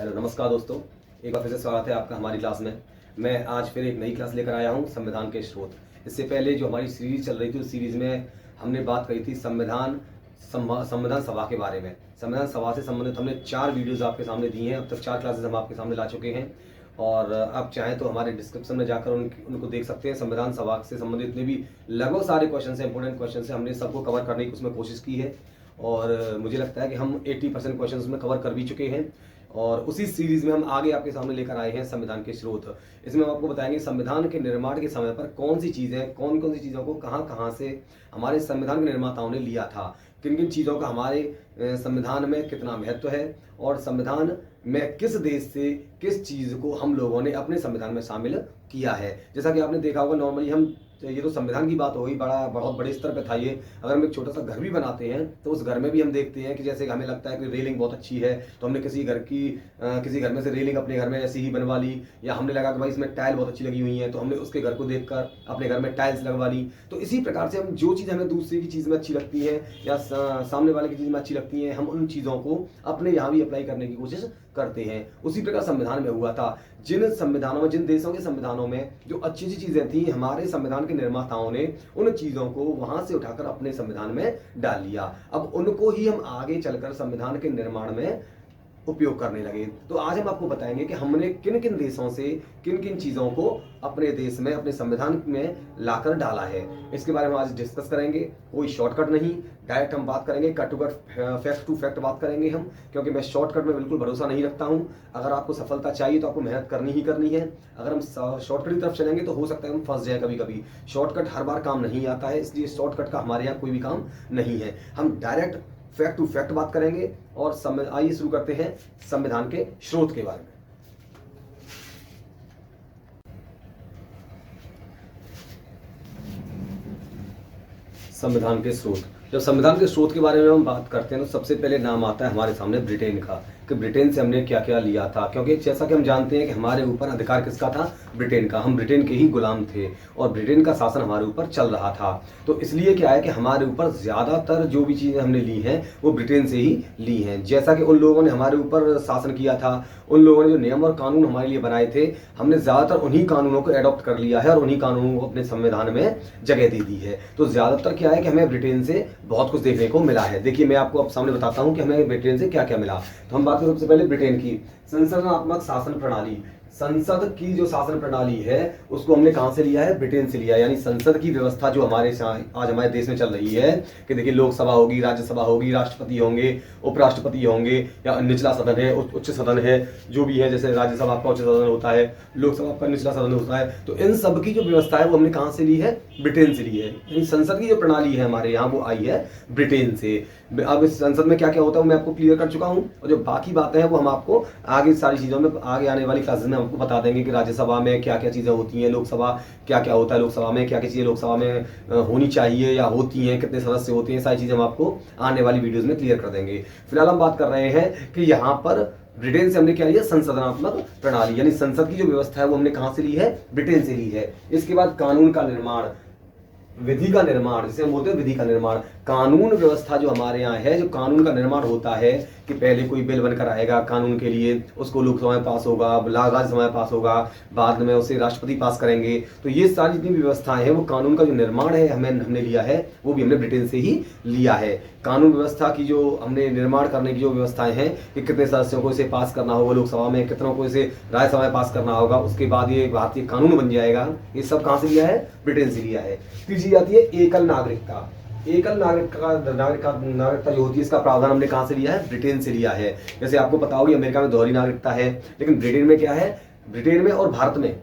Hello नमस्कार दोस्तों, एक बार फिर से स्वागत है आपका हमारी क्लास में। मैं आज फिर एक नई क्लास लेकर आया हूं, संविधान के स्रोत। इससे पहले जो हमारी सीरीज चल रही थी उस सीरीज में हमने बात करी थी संविधान सभा के बारे में। संविधान सभा से संबंधित हमने 4 वीडियोज़ आपके सामने दी हैं। अब तक 4 क्लासेस हम आपके सामने ला चुके हैं और आप चाहें तो हमारे डिस्क्रिप्शन में जाकर उनको देख सकते हैं। संविधान सभा से संबंधित जितने भी लगभग सारे क्वेश्चन हैं, इंपॉर्टेंट क्वेश्चन हैं, हमने सबको कवर करने की उसमें कोशिश की है और मुझे लगता है कि हम 80% क्वेश्चन उसमें कवर कर भी चुके हैं। और उसी सीरीज में हम आगे आपके सामने लेकर आए हैं संविधान के स्रोत। इसमें हम आपको बताएंगे संविधान के निर्माण के समय पर कौन सी चीज़ों को कहाँ कहाँ से हमारे संविधान के निर्माताओं ने लिया था, किन किन चीज़ों का हमारे संविधान में कितना महत्व है और संविधान में किस देश से किस चीज़ को हम लोगों ने अपने संविधान में शामिल किया है। जैसा कि आपने देखा होगा, नॉर्मली हम ये तो संविधान की बात हो गई, बहुत बड़े स्तर पे था ये। अगर हम एक छोटा सा घर भी बनाते हैं तो उस घर में भी हम देखते हैं कि जैसे हमें लगता है कि रेलिंग बहुत अच्छी है तो हमने किसी घर में से रेलिंग अपने घर में ऐसी ही बनवा ली, या हमने लगा कि भाई इसमें टाइल बहुत अच्छी लगी हुई है तो हमने उसके घर को देखकर अपने घर में टाइल्स लगवा ली। तो इसी प्रकार से हम जो चीज़ हमें दूसरे की चीज़ में अच्छी लगती है या सामने वाले की चीज़ में अच्छी लगती है, हम उन चीज़ों को अपने यहाँ भी अप्लाई करने की कोशिश करते हैं। उसी प्रकार संविधान में हुआ था। जिन देशों के संविधानों में जो अच्छी अच्छी चीजें थी, हमारे संविधान के निर्माताओं ने उन चीजों को वहां से उठाकर अपने संविधान में डाल लिया। अब उनको ही हम आगे चलकर संविधान के निर्माण में उपयोग करने लगे। तो आज हम आपको बताएंगे कि हमने किन किन देशों से किन किन चीज़ों को अपने देश में, अपने संविधान में लाकर डाला है। इसके बारे में आज डिस्कस करेंगे। कोई शॉर्टकट नहीं, डायरेक्ट हम बात करेंगे, cut to cut, fact to fact बात करेंगे हम, क्योंकि मैं शॉर्टकट में बिल्कुल भरोसा नहीं रखता हूं। अगर आपको सफलता चाहिए तो आपको मेहनत करनी ही करनी है। अगर हम शॉर्टकट की तरफ चलेंगे तो हो सकता है हम फंस जाए कभी कभी। शॉर्टकट हर बार काम नहीं आता है, इसलिए शॉर्टकट का हमारे यहाँ कोई भी काम नहीं है। हम डायरेक्ट फैक्ट टू फैक्ट बात करेंगे और आइए शुरू करते हैं संविधान के स्रोत के बारे में। संविधान के स्रोत, जब संविधान के स्रोत के बारे में हम बात करते हैं तो सबसे पहले नाम आता है हमारे सामने ब्रिटेन का, कि ब्रिटेन से हमने क्या क्या लिया था। क्योंकि जैसा कि हम जानते हैं कि हमारे ऊपर अधिकार किसका था, ब्रिटेन का। हम ब्रिटेन के ही गुलाम थे और ब्रिटेन का शासन हमारे ऊपर चल रहा था। तो इसलिए क्या है कि हमारे ऊपर ज़्यादातर जो भी चीज़ें हमने ली हैं वो ब्रिटेन से ही ली हैं। जैसा कि उन लोगों ने हमारे ऊपर शासन किया था, उन लोगों ने जो नियम और कानून हमारे लिए बनाए थे, हमने ज़्यादातर उन्हीं कानूनों को एडॉप्ट कर लिया है और उन्हीं कानूनों को अपने संविधान में जगह दे दी है। तो ज़्यादातर क्या है कि हमें ब्रिटेन से बहुत कुछ देखने को मिला है। देखिए, मैं आपको अब सामने बताता हूँ कि हमें ब्रिटेन से क्या क्या मिला। तो हम बात करें सबसे पहले ब्रिटेन की संसदनात्मक शासन प्रणाली। संसद की जो शासन प्रणाली है उसको हमने कहां से लिया है, ब्रिटेन से लिया है। यानी संसद की व्यवस्था जो आज हमारे देश में चल रही है कि देखिए, लोकसभा होगी, राज्यसभा होगी, राष्ट्रपति होंगे, उपराष्ट्रपति होंगे, या निचला सदन है, उच्च सदन है, जो भी है। जैसे राज्यसभा आपका उच्च सदन होता है, लोकसभा आपका निचला सदन होता है। तो इन सब की जो व्यवस्था है वो हमने कहां से ली है, ब्रिटेन से ली है। यानी संसद की जो प्रणाली है हमारे यहाँ वो आई है ब्रिटेन से। अब इस संसद में क्या क्या होता है मैं आपको क्लियर कर चुका हूँ, और जो बाकी बातें हैं वो हम आपको आगे सारी चीज़ों में आगे आने वाली क्लासेस में आपको बता देंगे कि राज्यसभा में क्या क्या चीज़ें होती हैं, लोकसभा क्या क्या होता है, लोकसभा में क्या क्या चीज़ें लोकसभा में होनी चाहिए या होती हैं, कितने सदस्य होते हैं, सारी चीज़ें हम आपको आने वाली वीडियोज़ में क्लियर कर देंगे। फिलहाल हम बात कर रहे हैं कि यहाँ पर ब्रिटेन से हमने क्या लिया, संसदनात्मक प्रणाली। यानी संसद की जो व्यवस्था है वो हमने कहाँ से ली है, ब्रिटेन से ली है। इसके बाद कानून का निर्माण, विधि का निर्माण, जिसे हम बोलते हैं विधि का निर्माण। कानून व्यवस्था जो हमारे यहाँ है, जो कानून का निर्माण होता है कि पहले कोई बिल बनकर आएगा कानून के लिए, उसको लोकसभा में पास होगा, राज्यसभा में पास होगा, बाद में उसे राष्ट्रपति पास करेंगे। तो ये सारी जितनी व्यवस्थाएं हैं वो कानून का जो निर्माण है हमने लिया है, वो भी हमने ब्रिटेन से ही लिया है। कानून व्यवस्था की जो हमने निर्माण करने की जो व्यवस्थाएं हैं कि कितने सदस्यों को इसे पास करना होगा लोकसभा में, कितनों को इसे राज्यसभा में पास करना होगा, उसके बाद ये भारतीय कानून बन जाएगा, ये सब कहाँ से लिया है, ब्रिटेन से लिया है। तीसरी आती है एकल नागरिकता। एकल नागरिकता जो होती है इसका प्रावधान हमने कहां से लिया है, ब्रिटेन से लिया है। जैसे आपको पता होगी अमेरिका में दोहरी नागरिकता है, लेकिन ब्रिटेन में क्या है, ब्रिटेन में और भारत में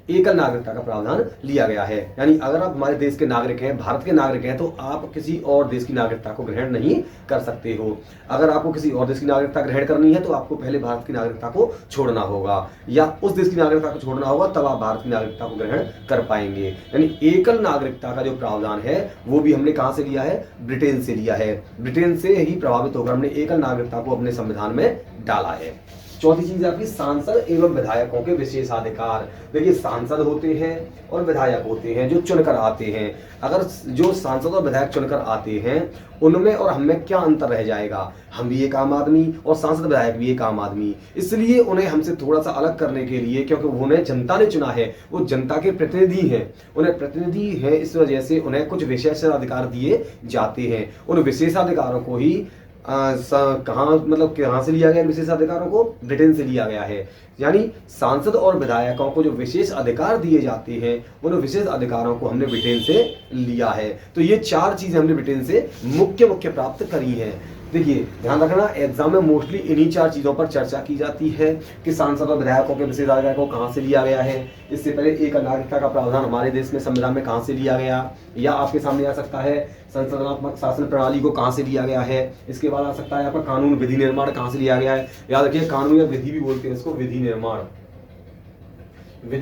एकल नागरिकता का प्रावधान लिया गया है। यानी अगर आप हमारे देश के नागरिक हैं, भारत के नागरिक हैं, तो आप किसी और देश की नागरिकता को ग्रहण नहीं कर सकते हो। अगर आपको किसी और देश की नागरिकता ग्रहण करनी है तो आपको पहले भारत की नागरिकता को छोड़ना होगा, या उस देश की नागरिकता को छोड़ना होगा, तब आप भारत की नागरिकता को ग्रहण कर पाएंगे। यानी एकल नागरिकता का जो प्रावधान है वो भी हमने कहां से लिया है, ब्रिटेन से लिया है। ब्रिटेन से ही प्रभावित होकर हमने एकल नागरिकता को अपने संविधान में डाला है। चौथी चीज आपकी सांसद एवं विधायकों के विशेषाधिकार। देखिए सांसद होते हैं और विधायक होते हैं जो चुनकर आते हैं। अगर जो सांसद और विधायक चुनकर आते हैं उनमें और हमें क्या अंतर रह जाएगा, हम भी एक आम आदमी और सांसद विधायक भी एक आम आदमी, इसलिए उन्हें हमसे थोड़ा सा अलग करने के लिए, क्योंकि उन्हें जनता ने चुना है, वो जनता के प्रतिनिधि हैं, उन्हें प्रतिनिधि है, इस वजह से उन्हें कुछ विशेषाधिकार दिए जाते हैं। उन विशेषाधिकारों को ही कहाँ से लिया गया, विशेषाधिकारों को ब्रिटेन से लिया गया है। यानी सांसद और विधायकों को जो विशेष अधिकार दिए जाते हैं उन विशेष अधिकारों को हमने ब्रिटेन से लिया है। तो ये 4 चीजें हमने ब्रिटेन से मुख्य प्राप्त करी हैं। देखिए ध्यान रखना, एग्जाम में मोस्टली इन्हीं 4 चीजों पर चर्चा की जाती है कि सांसद और विधायकों के विशेषाधिकार को कहाँ से लिया गया है। इससे पहले एक नागरिकता का प्रावधान हमारे देश में संविधान में कहाँ से लिया गया, या आपके सामने आ सकता है संसदनात्मक शासन प्रणाली को कहाँ से लिया गया है। इसके बाद आ सकता है आपका कानून विधि निर्माण कहाँ से लिया गया है। याद रखिए कानून या विधि भी बोलते हैं इसको, विधि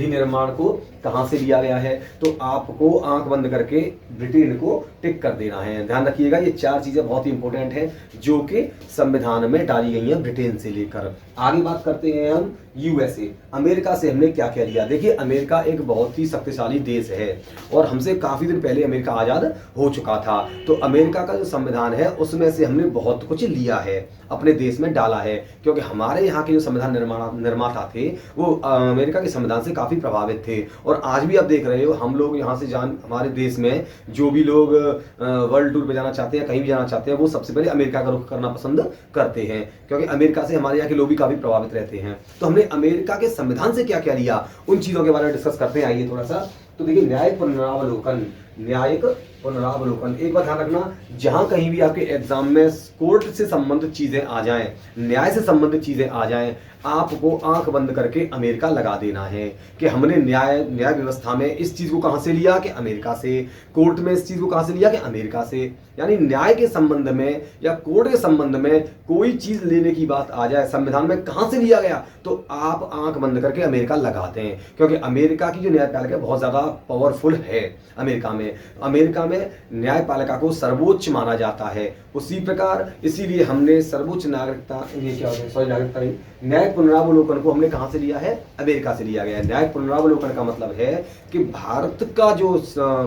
निर्माण को कहां से लिया गया है। तो आपको आंख बंद करके ब्रिटेन को टिक कर देना है। ध्यान रखिएगा ये 4 चीजें बहुत ही इंपॉर्टेंट है जो कि संविधान में डाली गई हैं ब्रिटेन से लेकर। आगे बात करते हैं हम यूएसए, अमेरिका से हमने क्या क्या लिया। देखिए अमेरिका एक बहुत ही शक्तिशाली देश है और हमसे काफी दिन पहले अमेरिका आजाद हो चुका था। तो अमेरिका का जो संविधान है उसमें से हमने बहुत कुछ लिया है, अपने देश में डाला है, क्योंकि हमारे यहाँ के जो संविधान निर्माता थे वो अमेरिका के संविधान से काफी प्रभावित थे। और आज भी आप देख रहे हो हम लोग यहाँ से हमारे देश में जो भी लोग वर्ल्ड टूर पे जाना चाहते हैं, कहीं भी जाना चाहते हैं, वो सबसे पहले अमेरिका का रुख करना पसंद करते हैं, क्योंकि अमेरिका से हमारे यहाँ के लोग भी काफी प्रभावित रहते हैं। तो हमने अमेरिका के संविधान से क्या क्या लिया उन चीजों के बारे में डिस्कस करते हैं। आइए थोड़ा सा। तो देखिए न्यायिक पुनरावलोकन, एक बात ध्यान रखना, जहां कहीं भी आपके एग्जाम में कोर्ट से संबंधित चीजें आ जाएं, न्याय से संबंधित चीजें आ जाएं, आपको आंख बंद करके अमेरिका लगा देना है कि हमने न्याय व्यवस्था में इस चीज को कहां से लिया कि अमेरिका से, कोर्ट में इस चीज को कहां से लिया कि अमेरिका से। यानी न्याय के संबंध में या कोर्ट के संबंध में कोई चीज लेने की बात आ जाए संविधान में कहां से लिया गया तो आप आंख बंद करके अमेरिका लगाते हैं, क्योंकि अमेरिका की जो न्यायपालिका बहुत ज्यादा पावरफुल है। अमेरिका में न्यायपालिका को सर्वोच्च माना जाता है। उसी प्रकार इसीलिए हमने सर्वोच्च न्याय पुनरावलोकन को हमने कहां से लिया है, अमेरिका से लिया गया है। न्याय पुनरावलोकन का मतलब है कि भारत का जो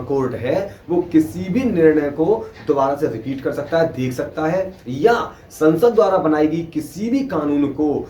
कोर्ट है वो किसी भी निर्णय को दोबारा से रिपीट कर सकता है, देख सकता है, या संसद द्वारा बनाई गई किसी भी कानून को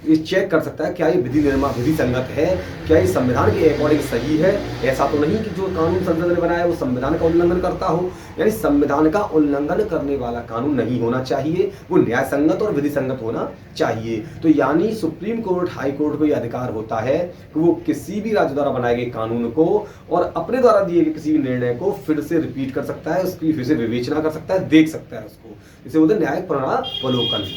ये चेक कर सकता है क्या ये विधि संगत है, क्या ये संविधान के अकॉर्डिंग सही है। ऐसा तो नहीं कि जो कानून संसद ने बनाया है वो संविधान का उल्लंघन करता हो। यानी संविधान का उल्लंघन करने वाला कानून नहीं होना चाहिए, वो न्याय संगत और विधि संगत होना चाहिए। तो यानी सुप्रीम कोर्ट, हाई कोर्ट को यह अधिकार होता है कि वो किसी भी राज्य द्वारा बनाए गए कानून को और अपने द्वारा दिए गए किसी भी निर्णय को फिर से रिपीट कर सकता है, उसकी फिर से विवेचना कर सकता है, देख सकता है उसको। इसे बोलते हैं न्यायिक पुनरावलोकन।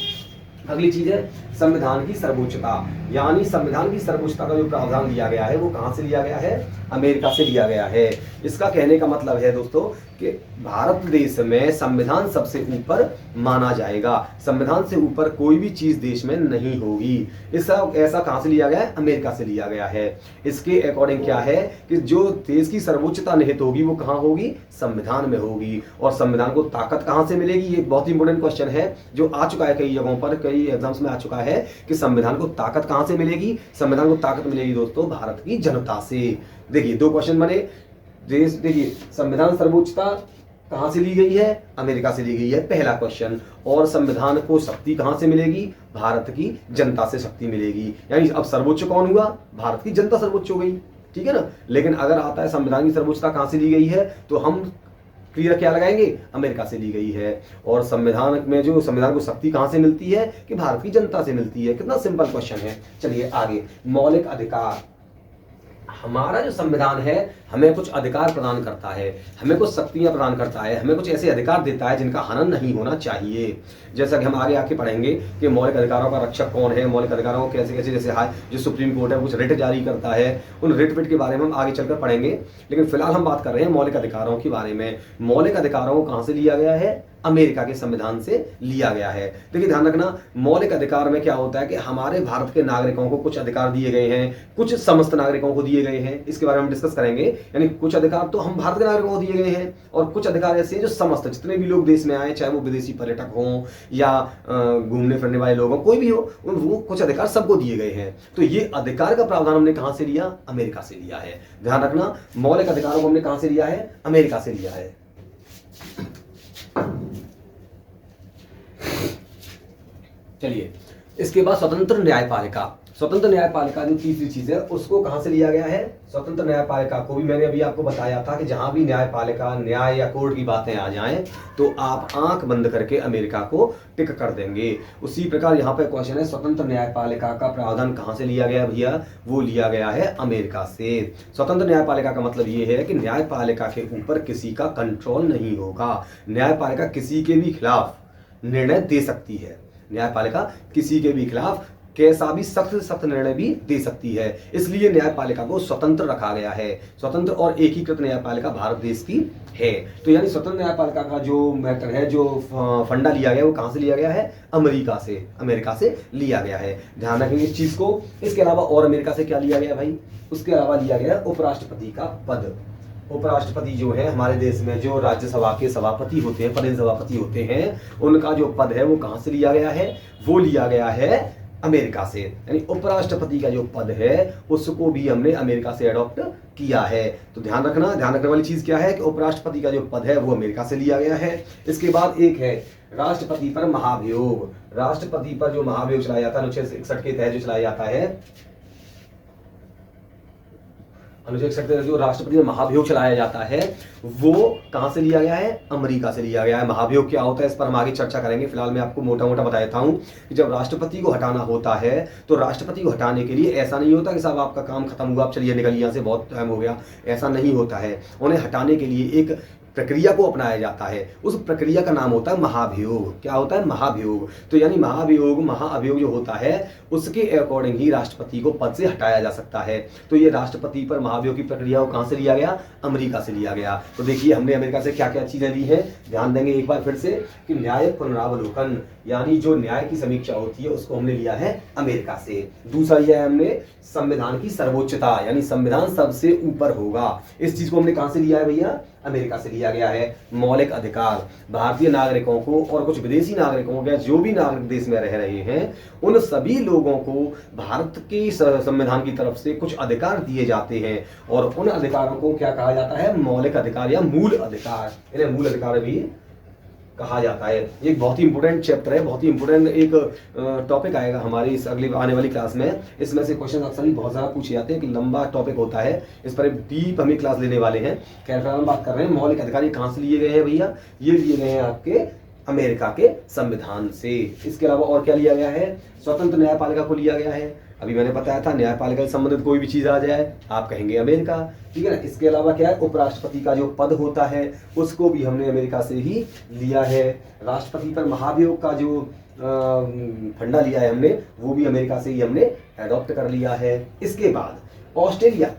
अगली चीज है संविधान की सर्वोच्चता, यानी संविधान की सर्वोच्चता का जो प्रावधान दिया गया है वो कहां से लिया गया है, अमेरिका से लिया गया है। इसका कहने का मतलब है दोस्तों कि भारत देश में संविधान सबसे ऊपर माना जाएगा, संविधान से ऊपर कोई भी चीज देश में नहीं होगी। ऐसा कहां से लिया गया है, अमेरिका से लिया गया है। इसके अकॉर्डिंग क्या है कि जो देश की सर्वोच्चता निहित होगी वो कहां होगी, संविधान में होगी। और संविधान को ताकत कहां से मिलेगी, ये बहुत इंपॉर्टेंट क्वेश्चन है जो आ चुका है कई जगहों पर, कई एग्जाम्स में आ चुका है कि संविधान को ताकत कहां से मिलेगी। संविधान को ताकत मिलेगी दोस्तों भारत की जनता से। देखिए 2 क्वेश्चन बने। देखिए संविधान सर्वोच्चता कहां से ली गई है, अमेरिका से ली गई है, पहला क्वेश्चन। और संविधान को शक्ति कहां से मिलेगी, भारत की जनता से शक्ति मिलेगी। यानी अब सर्वोच्च कौन हुआ, भारत की जनता सर्वोच्च हो गई, ठीक है ना। लेकिन अगर आता है संविधान की सर्वोच्चता कहां से ली गई है तो हम क्लियर क्या लगाएंगे, अमेरिका से ली गई है। और संविधान में जो संविधान को शक्ति कहां से मिलती है कि भारत की जनता से मिलती है। कितना सिंपल क्वेश्चन है। चलिए आगे, मौलिक अधिकार। हमारा जो संविधान है हमें कुछ अधिकार प्रदान करता है, हमें कुछ शक्तियां प्रदान करता है, हमें कुछ ऐसे अधिकार देता है जिनका हनन नहीं होना चाहिए। जैसा कि हम आगे आके पढ़ेंगे कि मौलिक अधिकारों का रक्षक कौन है, मौलिक अधिकारों को कैसे कैसे, जैसे जो सुप्रीम कोर्ट है कुछ रिट जारी करता है, उन रिट के बारे में हम आगे चलकर पढ़ेंगे। लेकिन फिलहाल हम बात कर रहे हैं मौलिक अधिकारों के बारे में। मौलिक अधिकारों को कहां से लिया गया है, अमेरिका के संविधान से लिया गया है। देखिए ध्यान रखना, मौलिक अधिकार में क्या होता है कि हमारे भारत के नागरिकों को कुछ अधिकार दिए गए हैं, कुछ समस्त नागरिकों को दिए गए हैं, इसके बारे में हम डिस्कस करेंगे। यानी कुछ अधिकार तो हम भारत के नागरिकों को दिए गए हैं और कुछ अधिकार ऐसे हैं जो समस्त जितने भी लोग देश में आए, चाहे वो विदेशी पर्यटक हों या घूमने फिरने वाले लोग हों, कोई भी हो, वो कुछ अधिकार सबको दिए गए हैं। तो ये अधिकार का प्रावधान हमने कहां से लिया? अमेरिका से लिया है। ध्यान रखना, मौलिक अधिकारों को हमने कहां से लिया है? अमेरिका से लिया है। चलिए, इसके बाद स्वतंत्र न्यायपालिका। स्वतंत्र न्यायपालिका जो तीसरी चीज है, उसको कहां से लिया गया है? स्वतंत्र न्यायपालिका को भी मैंने अभी आपको बताया था कि जहां भी न्यायपालिका, न्याय या कोर्ट की बातें आ जाएं तो आप आंख बंद करके अमेरिका को टिक कर देंगे। उसी प्रकार यहाँ पे क्वेश्चन है, स्वतंत्र न्यायपालिका का प्रावधान कहां से लिया गया भैया? वो लिया गया है अमेरिका से। स्वतंत्र न्यायपालिका का मतलब ये है कि न्यायपालिका के ऊपर किसी का कंट्रोल नहीं होगा। न्यायपालिका किसी के भी खिलाफ निर्णय दे सकती है। न्यायपालिका किसी के भी खिलाफ कैसा भी सख्त से सख्त निर्णय भी दे सकती है, इसलिए न्यायपालिका को स्वतंत्र रखा गया है। स्वतंत्र और एकीकृत न्यायपालिका भारत देश की है। तो यानी स्वतंत्र न्यायपालिका का जो मैटर है, जो फंडा लिया गया, वो कहां से लिया गया है? अमेरिका से लिया गया है। ध्यान रखेंगे इस चीज को। इसके अलावा और अमेरिका से क्या लिया गया भाई? उसके अलावा लिया गया उपराष्ट्रपति का पद। उपराष्ट्रपति जो है हमारे देश में, जो राज्यसभा के सभापति होते हैं, पदेन सभापति होते हैं, उनका जो पद है वो कहां से लिया गया है? वो लिया गया है अमेरिका से। यानी उपराष्ट्रपति का जो पद है उसको भी हमने अमेरिका से अडॉप्ट किया है। तो ध्यान रखने वाली चीज क्या है कि उपराष्ट्रपति का जो पद है वो अमेरिका से लिया गया है। इसके बाद एक है राष्ट्रपति पर महाभियोग। राष्ट्रपति पर जो महाभियोग चलाया जाता है, अनुच्छेद 61 के तहत जो चलाया जाता है, अनुच्छेद 61 जो राष्ट्रपति में महाभियोग चलाया जाता है, वो कहां से लिया गया है? अमेरिका से लिया गया है। महाभियोग क्या होता है इस पर हम आगे चर्चा करेंगे। फिलहाल मैं आपको मोटा मोटा बता देता हूं कि जब राष्ट्रपति को हटाना होता है तो राष्ट्रपति को हटाने के लिए ऐसा नहीं होता कि साहब आपका काम खत्म हुआ, आप चलिए निकलिए यहां से, बहुत टाइम हो गया, ऐसा नहीं होता है। उन्हें हटाने के लिए एक प्रक्रिया को अपनाया जाता है। उस प्रक्रिया का नाम होता है महाभियोग। क्या होता है? महाभियोग। तो यानी महाअभियोग जो होता है उसके अकॉर्डिंग ही राष्ट्रपति को पद से हटाया जा सकता है। तो ये राष्ट्रपति पर महाभियोग की प्रक्रिया को कहां से लिया गया? अमेरिका से लिया गया। तो देखिए हमने अमेरिका से क्या क्या चीजें ली है, ध्यान देंगे एक बार फिर से कि न्यायिक पुनरावलोकन, यानी जो न्याय की समीक्षा होती है उसको हमने लिया है अमेरिका से। दूसरा लिया है हमने संविधान की सर्वोच्चता, यानी संविधान सबसे ऊपर होगा। इस चीज को हमने कहां से लिया है भैया? अमेरिका से लिया गया है। मौलिक अधिकार, भारतीय नागरिकों को और कुछ विदेशी नागरिकों को, जो भी नागरिक देश में रह रहे हैं, उन सभी लोगों को भारत के संविधान की तरफ से कुछ अधिकार दिए जाते हैं और उन अधिकारों को क्या कहा जाता है? मौलिक अधिकार या मूल अधिकार। इन्हें मूल अधिकार भी कहा जाता है। ये एक बहुत ही इंपोर्टेंट चैप्टर है, बहुत ही इंपोर्टेंट एक टॉपिक आएगा हमारी इस अगली आने वाली क्लास में। इसमें से क्वेश्चन अक्सर ही बहुत ज़्यादा पूछे जाते हैं कि लंबा टॉपिक होता है, इस पर डीप हम क्लास लेने वाले हैं। खैर हम बात कर रहे हैं मौलिक अधिकार कहाँ से लिए गए हैं भैया? ये लिए गए हैं आपके अमेरिका के संविधान से। इसके अलावा और क्या लिया गया है? स्वतंत्र न्यायपालिका को लिया गया है। अभी मैंने बताया था न्यायपालिका से संबंधित कोई भी चीज आ जाए आप कहेंगे अमेरिका, ठीक है ना। इसके अलावा क्या है? उपराष्ट्रपति का जो पद होता है उसको भी हमने अमेरिका से ही लिया है। राष्ट्रपति पर महाभियोग का जो फंडा लिया है हमने, वो भी अमेरिका से ही हमने एडॉप्ट कर लिया है। इसके बाद ऑस्ट्रेलिया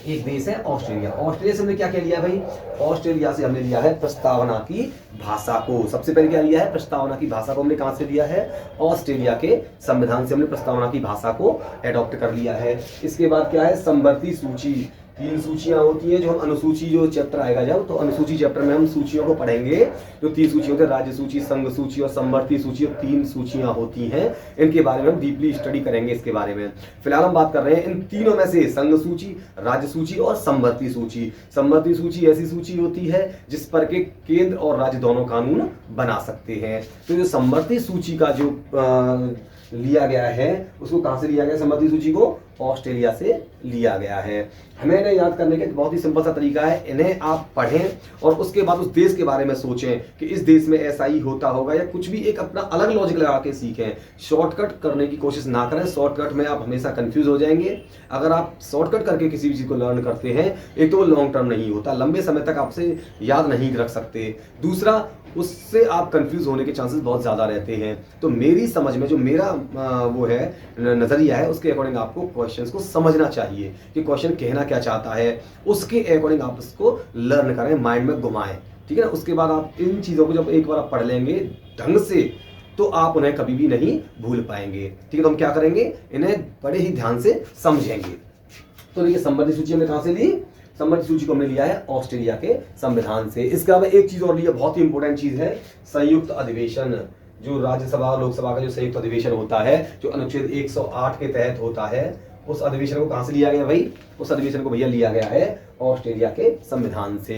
एक देश है, ऑस्ट्रेलिया। ऑस्ट्रेलिया से हमने क्या क्या लिया भाई? ऑस्ट्रेलिया से हमने लिया है प्रस्तावना की भाषा को। सबसे पहले क्या लिया है? प्रस्तावना की भाषा को हमने कहां से लिया है? ऑस्ट्रेलिया के संविधान से हमने प्रस्तावना की भाषा को एडॉप्ट कर लिया है। इसके बाद क्या है? समवर्ती सूची। 3 सूचियां होती हैं, जो हम अनुसूची जो चैप्टर आएगा जब, तो अनुसूची चैप्टर में हम सूचियों को पढ़ेंगे। जो 3 सूची होती है, राज्य सूची, संघ सूची और समवर्ती सूची, 3 सूचियां होती हैं। इनके बारे में हम डीपली स्टडी करेंगे इसके बारे में। फिलहाल हम बात कर रहे हैं इन तीनों में से संघ सूची, राज्य सूची और समवर्ती सूची। समवर्ती सूची ऐसी सूची होती है जिस पर के केंद्र और राज्य दोनों कानून बना सकते हैं। तो जो समवर्ती सूची का जो लिया गया है उसको कहां से लिया गया? समवर्ती सूची को ऑस्ट्रेलिया से लिया गया है। हमें इन्हें याद करने का बहुत ही सिंपल सा तरीका है, इन्हें आप पढ़ें और उसके बाद उस देश के बारे में सोचें कि इस देश में ऐसा ही होता होगा, या कुछ भी एक अपना अलग लॉजिक लगा के सीखें। शॉर्टकट करने की कोशिश ना करें, शॉर्टकट में आप हमेशा कंफ्यूज हो जाएंगे। अगर आप शॉर्टकट करके किसी भी चीज को लर्न करते हैं, एक तो वो लॉन्ग टर्म नहीं होता, लंबे समय तक आपसे याद नहीं रख सकते। दूसरा, उससे आप कंफ्यूज होने के चांसेस बहुत ज्यादा रहते हैं। तो मेरी समझ में जो मेरा वो है नजरिया है, उसके अकॉर्डिंग आपको क्वेश्चंस को समझना चाहिए कि क्वेश्चन कहना क्या चाहता है, उसके अकॉर्डिंग आप उसको लर्न करें, माइंड में घुमाएं। ठीक है ना। उसके बाद आप इन चीज़ों को जब एक बार आप पढ़ लेंगे ढंग से तो आप उन्हें कभी भी नहीं भूल पाएंगे। ठीक है, तो हम क्या करेंगे, इन्हें बड़े ही ध्यान से समझेंगे। तो देखिए संबंधित सूची हमने कहाँ से ली, संबंधित सूची को हमने लिया है ऑस्ट्रेलिया के संविधान से। इसके अलावा एक चीज और लिया, बहुत ही इंपॉर्टेंट चीज है, संयुक्त अधिवेशन। जो राज्यसभा और लोकसभा का जो संयुक्त अधिवेशन होता है, जो अनुच्छेद 108 के तहत होता है, उस अधिवेशन को कहां से लिया गया भाई, उस अधिवेशन को भैया लिया गया है ऑस्ट्रेलिया के संविधान से।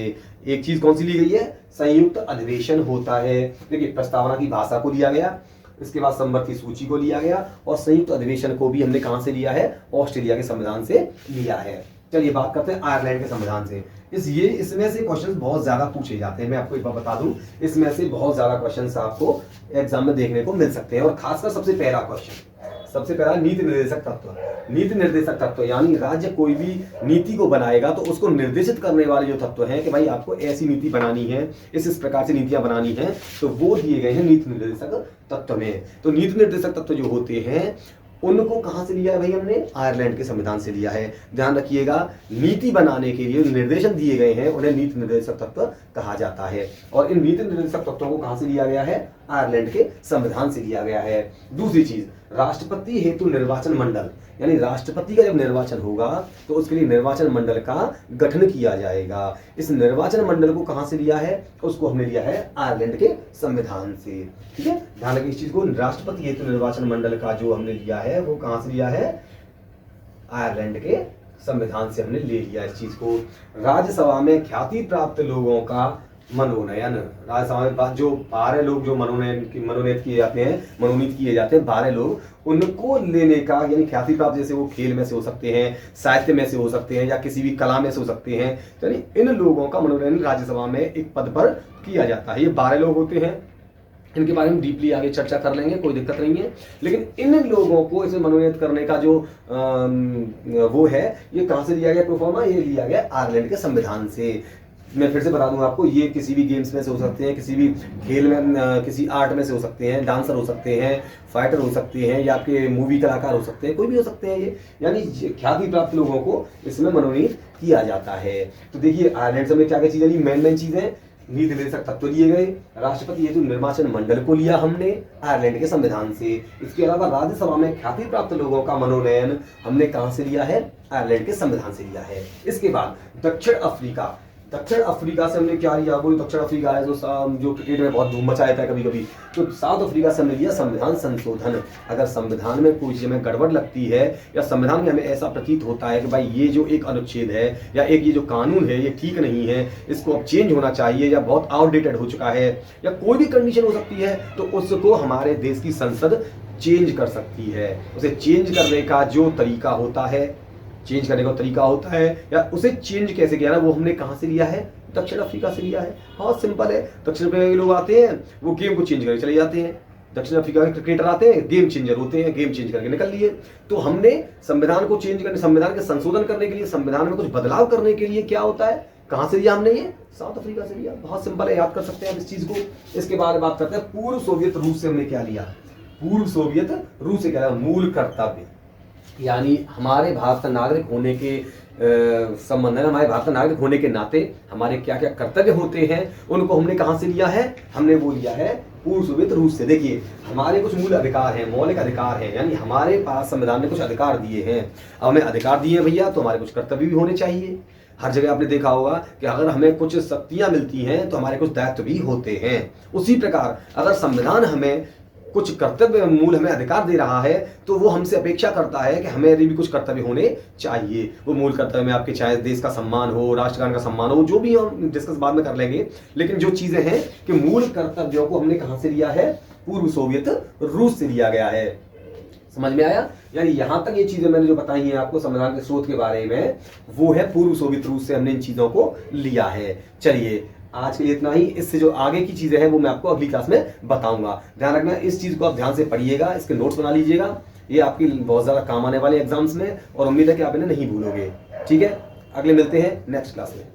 एक चीज कौन सी ली गई है, संयुक्त अधिवेशन होता है। देखिए प्रस्तावना की भाषा को लिया गया, इसके बाद संबंधित सूची को लिया गया, और संयुक्त अधिवेशन को भी हमने कहां से लिया है, ऑस्ट्रेलिया के संविधान से लिया है। चलिए बात करते हैं आयरलैंड के संविधान से। इसमें से क्वेश्चंस बहुत ज्यादा पूछे जाते हैं, मैं आपको एक बार बता दूं, इसमें से बहुत ज्यादा क्वेश्चंस आपको एग्जाम में देखने को मिल सकते हैं। और खासकर सबसे पहला क्वेश्चन, सबसे पहला नीति निर्देशक तत्व। नीति निर्देशक तत्व यानी राज्य कोई भी नीति को बनाएगा तो उसको निर्देशित करने वाले जो तत्व हैं कि भाई आपको ऐसी नीति बनानी है, इस प्रकार से नीतियां बनानी है, तो वो दिए गए हैं नीति निर्देशक तत्व में। तो नीति निर्देशक तत्व जो होते हैं उनको कहां से लिया है भाई, हमने आयरलैंड के संविधान से लिया है। ध्यान रखिएगा, नीति बनाने के लिए जो निर्देशन दिए गए हैं उन्हें नीति निर्देशक तत्व कहा जाता है। और इन नीति निर्देशक तत्वों को कहां से लिया गया है, आयरलैंड के संविधान से लिया गया है। दूसरी चीज, राष्ट्रपति हेतु निर्वाचन मंडल, यानी राष्ट्रपति का जब निर्वाचन होगा तो उसके लिए निर्वाचन मंडल का गठन किया जाएगा। इस निर्वाचन मंडल को कहां से लिया है, उसको हमने लिया है आयरलैंड के संविधान से। ठीक है, ध्यान रखिए इस चीज को, राष्ट्रपति हेतु निर्वाचन मंडल का जो हमने लिया है वो कहां से लिया है, आयरलैंड के संविधान से हमने ले लिया इस चीज को। राज्यसभा में ख्याति प्राप्त लोगों का मनोनयन, राज्यसभा में जो 12 लोग जो मनोनीत किए जाते हैं 12 लोग, उनको लेने का, यानी ख्याति प्राप्त, जैसे वो खेल में से हो सकते हैं, साहित्य में से हो सकते हैं, या किसी भी कला में से हो सकते हैं, यानी इन लोगों का मनोनयन राज्यसभा में एक पद पर किया जाता है। ये 12 लोग होते हैं, इनके बारे में डीपली आगे चर्चा कर लेंगे, कोई दिक्कत नहीं है। लेकिन इन लोगों को इसे मनोनीत करने का जो वो है, ये कहां से लिया गया प्रोफार्मा, ये लिया गया आयरलैंड के संविधान से। मैं फिर से बता दूं आपको, ये किसी भी गेम्स में से हो सकते हैं, किसी भी खेल में, किसी आर्ट में से हो सकते हैं, डांसर हो सकते हैं, फाइटर हो सकते हैं, या आपके मूवी कलाकार हो सकते हैं, कोई भी हो सकते हैं ये, यानी ख्याति प्राप्त लोगों को इसमें मनोनीत किया जाता है। तो देखिए आयरलैंड से हमने क्या क्या चीजें ली, मेन चीजें, नीति निर्देशक तत्व लिए गए, राष्ट्रपति हेतु निर्वाचन मंडल को लिया हमने आयरलैंड के संविधान से। इसके अलावा राज्यसभा में ख्याति प्राप्त लोगों का मनोनयन हमने कहां से लिया है, आयरलैंड के संविधान से लिया है। इसके बाद दक्षिण अफ्रीका, दक्षिण अफ्रीका से हमने क्या लिया, वो दक्षिण अफ्रीका है जो क्रिकेट में बहुत धूम मचाया था कभी कभी, तो साउथ अफ्रीका से हमने लिया संविधान संशोधन। अगर संविधान में कोई चीज में गड़बड़ लगती है, या संविधान में हमें ऐसा प्रतीत होता है कि भाई ये जो एक अनुच्छेद है या एक ये जो कानून है ये ठीक नहीं है, इसको अब चेंज होना चाहिए, या बहुत आउटडेटेड हो चुका है, या कोई भी कंडीशन हो सकती है, तो उसको हमारे देश की संसद चेंज कर सकती है। उसे चेंज करने का जो तरीका होता है, चेंज करने का तरीका होता है, या उसे चेंज कैसे किया ना, वो हमने कहां से लिया है, दक्षिण अफ्रीका से लिया है। बहुत सिंपल है, दक्षिण अफ्रीका के लोग आते हैं, वो गेम को चेंज करके चले जाते हैं। दक्षिण अफ्रीका के क्रिकेटर आते हैं, गेम चेंजर होते हैं, गेम चेंज करके निकल लिए। तो हमने संविधान को चेंज करने, संविधान के संशोधन करने के लिए, संविधान में कुछ बदलाव करने के लिए क्या होता है, कहां से लिया हमने, ये साउथ अफ्रीका से लिया। बहुत सिंपल है, याद कर सकते हैं इस चीज को। इसके बाद बात करते हैं पूर्व सोवियत रूस से हमने क्या लिया, पूर्व सोवियत रूस से क्या लिया, मूल कर्तव्य, यानी हमारे भारत का नागरिक होने के संबंध में, हमारे भारत का नागरिक होने के नाते हमारे क्या क्या कर्तव्य होते हैं, उनको हमने कहां से लिया है, हमने वो लिया है पूर्व सोवियत रूस से। देखिए हमारे कुछ मूल अधिकार हैं, मौलिक अधिकार हैं, यानी हमारे पास संविधान ने कुछ अधिकार दिए हैं। अब हमें अधिकार दिए हैं भैया, तो हमारे कुछ कर्तव्य भी होने चाहिए। हर जगह आपने देखा होगा कि अगर हमें कुछ शक्तियां मिलती हैं तो हमारे कुछ दायित्व भी होते हैं। उसी प्रकार अगर संविधान हमें कुछ कर्तव्य, मूल हमें अधिकार दे रहा है, तो वो हमसे अपेक्षा करता है कि हमें भी कुछ कर्तव्य होने चाहिए। वो मूल कर्तव्य में आपके चाहे देश का सम्मान हो, राष्ट्रगान का सम्मान हो, जो भी हम डिस्कस बाद में कर लेंगे, लेकिन जो चीजें हैं कि मूल कर्तव्यों को हमने कहां से लिया है, पूर्व सोवियत रूस से लिया गया है। समझ में आया, यानी यहां तक ये चीजें मैंने जो बताई हैं आपको संविधान के स्रोत के बारे में, वो है पूर्व सोवियत रूस से हमने इन चीजों को लिया है। चलिए आज के लिए इतना ही, इससे जो आगे की चीजें हैं वो मैं आपको अगली क्लास में बताऊंगा। ध्यान रखना, इस चीज को आप ध्यान से पढ़िएगा, इसके नोट्स बना लीजिएगा, ये आपकी बहुत ज्यादा काम आने वाले एग्जाम्स में, और उम्मीद है कि आप इन्हें नहीं भूलोगे। ठीक है, अगले मिलते हैं नेक्स्ट क्लास में।